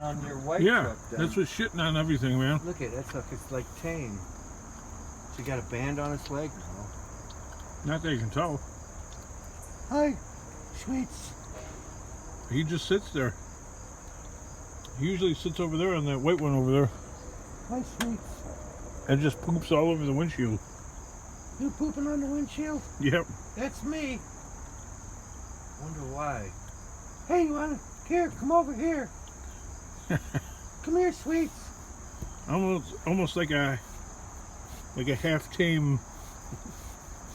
on your white Yeah, truck then. that's what's shitting on everything, man. Look at it, it's like tame. She got a band on its leg? No. Not that you can tell. Hi, sweets. He just sits there. He usually sits over there on that white one over there. Hi, sweets. And just poops all over the windshield. You pooping on the windshield? Yep. That's me. Wonder why. Hey, you wanna? Here, come over here. Come here, sweets. Almost like a half tame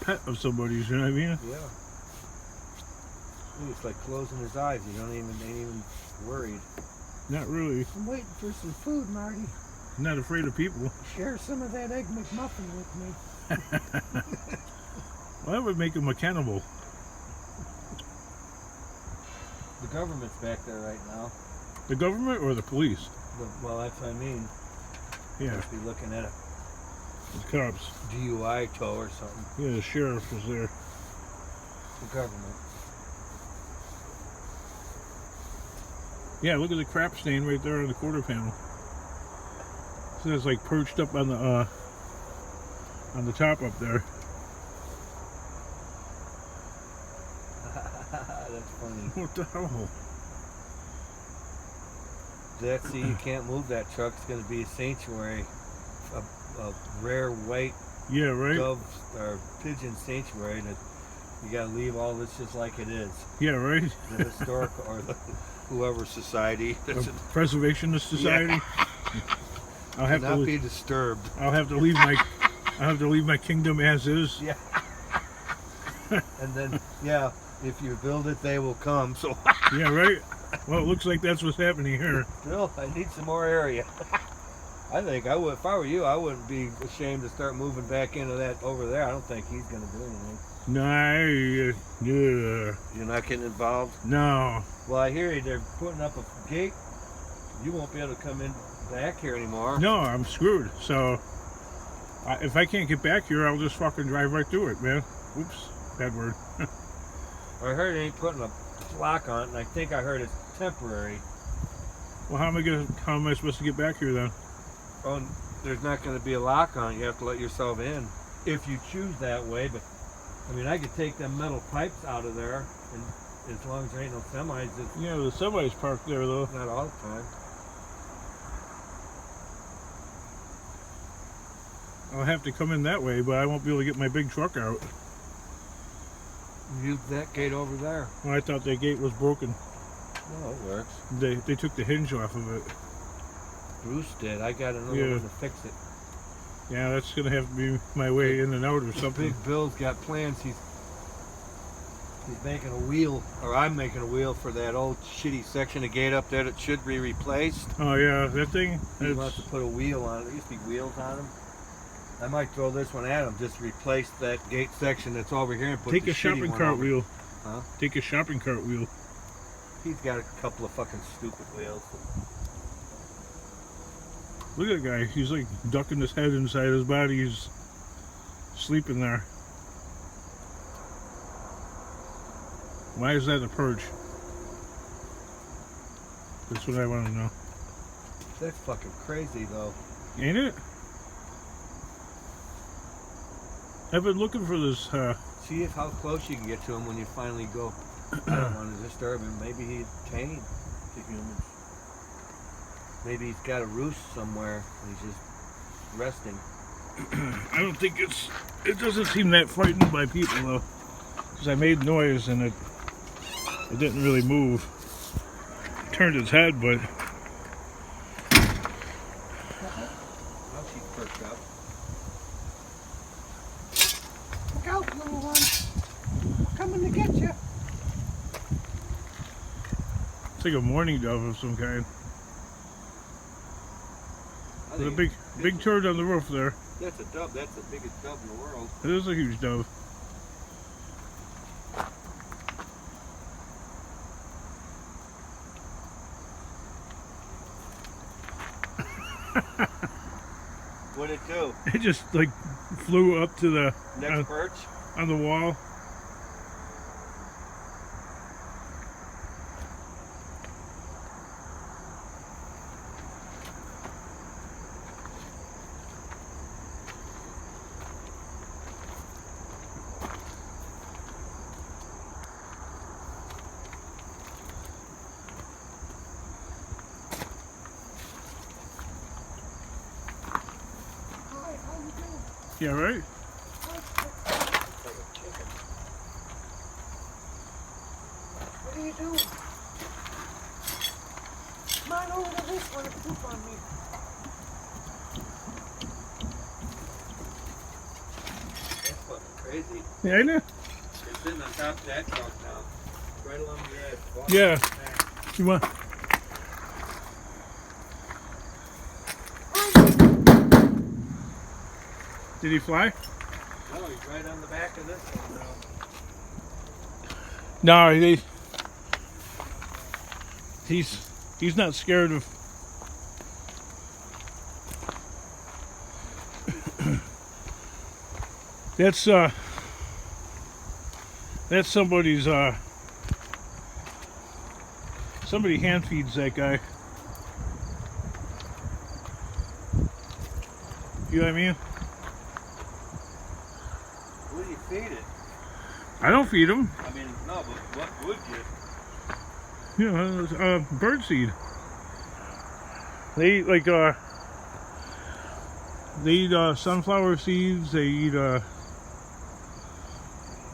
pet of somebody's. You know what I mean? Yeah. It's like closing his eyes. You ain't even worried. Not really. I'm waiting for some food, Marty. Not afraid of people. Share some of that Egg McMuffin with me. Well, that would make him a cannibal. The government's back there right now. The government or the police? Well, that's what I mean. Yeah. Must be looking at a The cops. DUI tow or something. Yeah, the sheriff was there. The government. Yeah, look at the crap stain right there on the quarter panel. So it's like perched up on the top up there. That's funny. What the hell? See, you can't move that truck. It's going to be a sanctuary, a rare white dove or pigeon sanctuary. That you got to leave all this just like it is. Yeah, right. The historical or the whoever society. Preservationist society. Yeah. I'll have not to be disturbed. I'll have to leave my kingdom as is. Yeah. And then if you build it, they will come. So. Yeah, right. Well, it looks like that's what's happening here. Bill, I need some more area. I think I would, if I were you, I wouldn't be ashamed to start moving back into that over there. I don't think he's going to do anything. No, yeah. You're not getting involved? No. Well, I hear you. They're putting up a gate. You won't be able to come in back here anymore. No, I'm screwed. So, if I can't get back here, I'll just fucking drive right through it, man. Oops, bad word. I heard they ain't putting a lock on it, and I think I heard it's temporary. Well, how am I supposed to get back here then? Oh, there's not going to be a lock on it. You have to let yourself in if you choose that way. But I mean, I could take them metal pipes out of there, and as long as there ain't no semis, Yeah, the semi's parked there though. Not all the time. I'll have to come in that way, but I won't be able to get my big truck out. Use that gate over there. Well, I thought that gate was broken. No, it works. They took the hinge off of it. Bruce did. I got another one to fix it. Yeah, that's gonna have to be my way in and out or something. Big Bill's got plans. He's making a wheel, or I'm making a wheel for that old shitty section of gate up there that should be replaced. Oh yeah, that thing. He wants to put a wheel on it. There used to be wheels on them. I might throw this one at him. Just replace that gate section that's over here and put Take the a shopping cart wheel. Huh? Take a shopping cart wheel. He's got a couple of fucking stupid wheels. Look at that guy. He's like ducking his head inside his body. He's sleeping there. Why is that a perch? That's what I want to know. That's fucking crazy, though. Ain't it? I've been looking for this. See how close you can get to him when you finally go. I don't want to disturb him. Maybe he's tame to humans. Maybe he's got a roost somewhere and he's just resting. I don't think it doesn't seem that frightened by people though. Because I made noise and it didn't really move. It turned its head, but. Now she's perked up. Look out, little one. I'm coming to get you. It's like a mourning dove of some kind. With a big turd on the roof there. That's a dove. That's the biggest dove in the world. It is a huge dove. What'd it do? It just like flew up to the Next perch? on the wall. Yeah, right? Like a chicken. What are you doing? Come on over to this one and poop on me. That's fucking crazy. Yeah, I know. It's sitting on top of that truck now. Right along the edge. Walk Yeah. back. You want? Did he fly? No, he's right on the back of this one No, now. he's not scared of. That's somebody's somebody hand feeds that guy. You know what I mean? What do you feed it? I don't feed them. I mean, no, but what would you? You know, bird seed. They eat like they eat sunflower seeds. They eat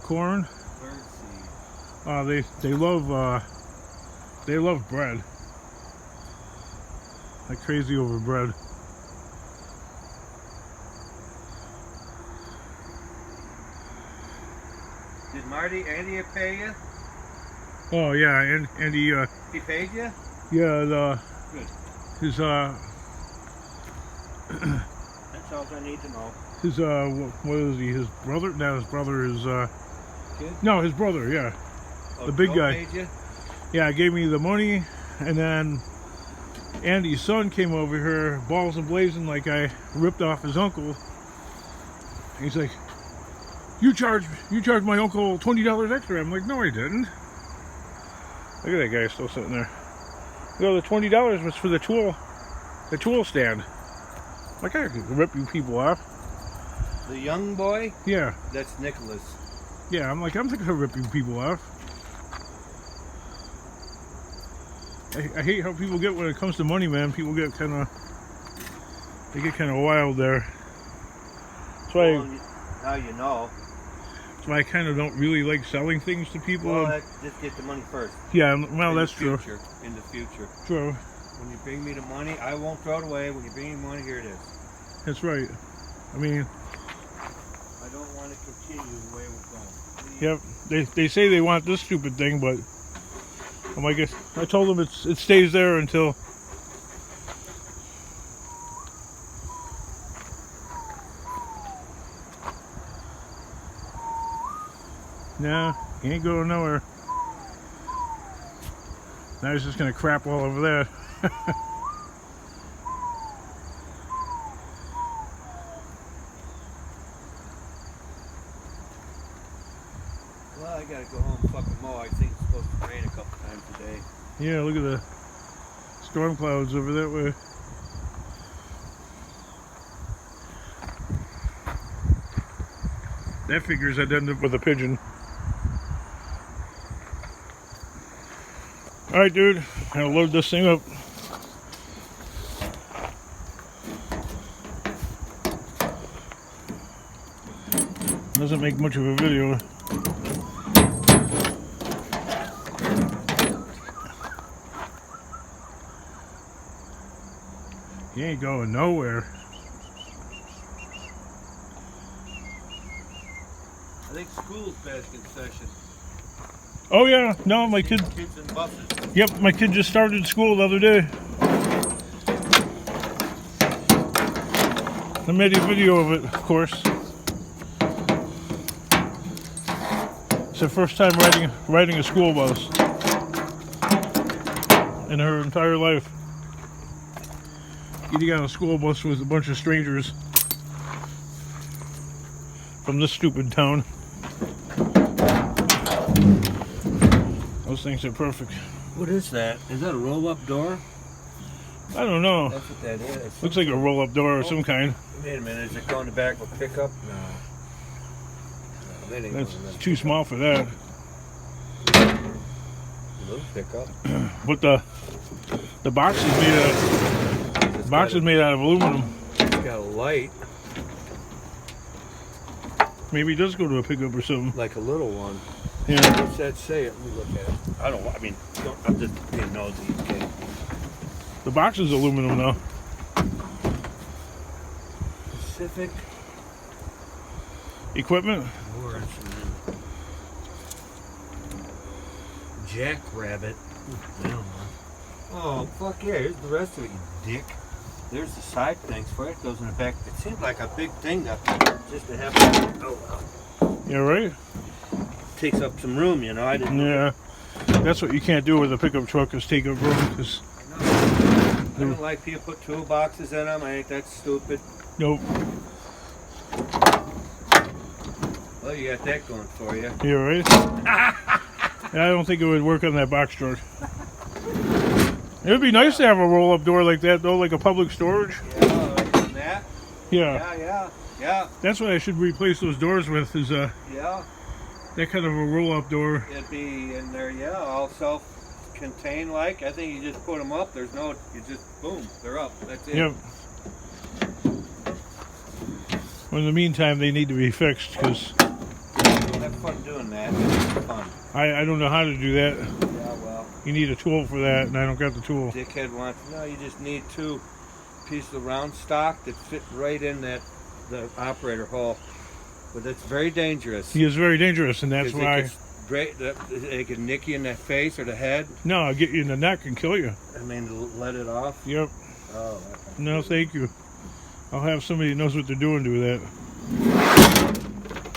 corn. Bird seed. They love bread. Like crazy over bread. Did Andy pay you? Oh yeah, and he He paid you? yeah Good. his That's all I need to know. his what is he? His brother? No, his brother is Kid? no, his brother. Yeah, Oh, the big Joe guy. Paid you? Yeah, gave me the money, and then Andy's son came over here, balls and blazing, like I ripped off his uncle. He's like, "You charged my uncle $20 extra." I'm like, "No, I didn't." Look at that guy still sitting there. You know, the $20 was for the tool stand. Like, I could rip you people off. The young boy? Yeah, That's Nicholas. yeah. I'm like, I'm not gonna rip you people off. I hate how people get when it comes to money, man. People get kind of wild there. That's why. Well, now you know. That's why I kind of don't really like selling things to people. Well, just get the money first. Yeah, well, In that's the true. future, in the future. True. When you bring me the money, I won't throw it away. When you bring me money, here it is. That's right. I mean, I don't want to continue the way we're going. Please. yep. They say they want this stupid thing, but I guess I told them it stays there until. Nah, he ain't going nowhere. Now he's just gonna crap all over there. Well, I gotta go home and fucking mow. I think it's supposed to rain a couple times today. Yeah, look at the storm clouds over that way. That figures I'd end up with a pigeon. Alright, dude, I'll load this thing up. Doesn't make much of a video. He ain't going nowhere. I think school's back in session. Oh yeah, no, my kid. Kids in buses. Yep, my kid just started school the other day. I made a video of it, of course. It's her first time riding a school bus in her entire life. Getting on a school bus with a bunch of strangers from this stupid town. Those things are perfect. What is that? Is that a roll-up door? I don't know. That's what that is. Looks like a roll-up door of some kind. Wait a minute, is it going to back of a pickup? No. That ain't That's going to too small for that. a little pickup. But the box is made out. The box is made out of aluminum. It's got a light. Maybe he does go to a pickup or something. Like a little one. Yeah. What's that say? Let me look at it. I don't. I mean, I'm just being nosy. Okay. The box is aluminum though. Pacific Equipment. Lawrence. Jackrabbit. Oh, fuck yeah. Here's the rest of it, you dick. There's the side things for it. It goes in the back. It seems like a big thing up there just to have. Oh, Yeah, right? takes up some room, you know. I didn't. Yeah. That's what you can't do with a pickup truck is take up room. Cause I don't like people put toolboxes in them. I think that's stupid. nope. Well, you got that going for you. Yeah, right? I don't think it would work on that box truck. It would be nice to have a roll-up door like that, though, like a public storage. Yeah, like that. Yeah. Yeah. That's what I should replace those doors with, is Yeah. that kind of a roll-up door. It'd be in there, yeah, all self-contained like. I think you just put them up. There's no, you just, boom, they're up. That's it. Yep. Well, in the meantime, they need to be fixed, because Have fun doing that. It's fun. I don't know how to do that. Yeah, well, You need a tool for that, and I don't got the tool. dickhead wants, no, you just need 2 pieces of round stock that fit right in the operator hole. But it's very dangerous. He is very dangerous, and that's 'Cause why... it can nick you in the face or the head. No, I'll get you in the neck and kill you. I mean, let it off. Yep. Oh, No, thank you. I'll have somebody that knows what they're doing do that.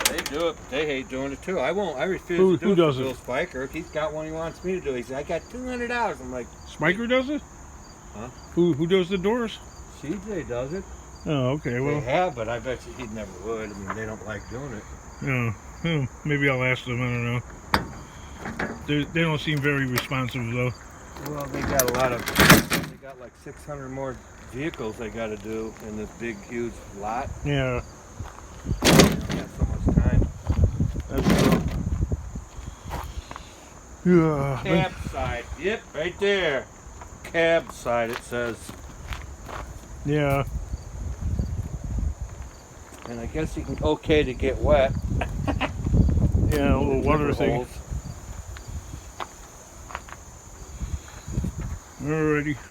they do it. They hate doing it too. I won't. I refuse Who to do does it. it? Bill Spiker. If he's got one he wants me to do, he said, I got $200. I'm like, Spiker does it? Huh? Who does the doors? CJ does it. Oh, okay. They Well, have, but I bet you he never would. I mean, they don't like doing it. oh, maybe I'll ask them. I don't know. They don't seem very responsive, though. Well, they got they got like 600 more vehicles they got to do in this big, huge lot. Yeah. They don't have so much time. That's true. Yeah. Cab side. Yep, right there. Cab side, it says. Yeah. And I guess you can okay to get wet. Yeah, a little water thing. Holes. Alrighty.